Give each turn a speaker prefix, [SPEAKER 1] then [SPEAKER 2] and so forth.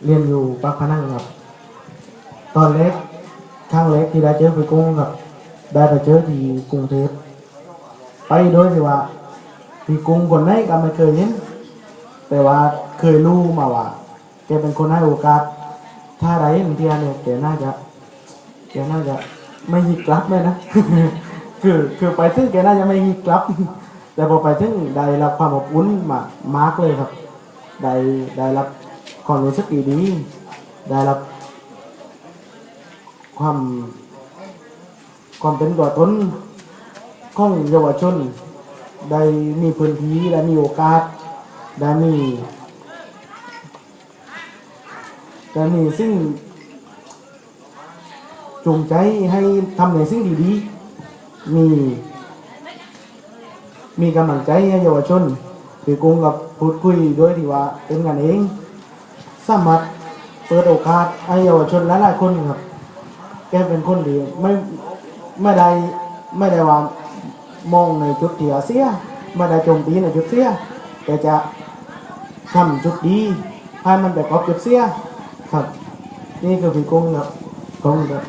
[SPEAKER 1] เรียนอยู่ปากพนังครับตอนเล็กครั้งเล็กที่ได้เจอพี่กุ้งครับได้ไปเจอที่กรุงเทพไปโดยที่ว่าพี่กุ้งคนไหนก็ไม่เคยเห็นแต่ว่าเคยรู้มาว่าแกเป็นคนให้โอกาสถ้าได้เห็นเทียเนี่ยแกน่าจะไม่ยิกลับเลยนะ คือไปถึงแกน่าจะไม่ยิกลับแต่พอไปถึงได้รับความอบอุ่นมากเลยครับได้รับความรู้สึกดีๆได้รับความความเป็นตัวตนของเยาวชนได้มีพื้นที่ได้มีโอกาสได้มีสิ่งจูงใจให้ทำในสิ่งดีๆมีกำลังใจให้เยาวชนคือกุ้งกับพูดคุยโดยที่ว่าเป็นกันเองสามารถเปิดโอกาสให้เยาวชนหลายๆคนครับแกเป็นคนดีไม่ได้ไม่ได้ว่ามองในจุดที่เสียไม่ได้โจมตีในจุดเสียแต่จะทำจุดดีให้มันไปกอบจุดเสียครับนี่คือพี่กุ้งครับกุ้งครับ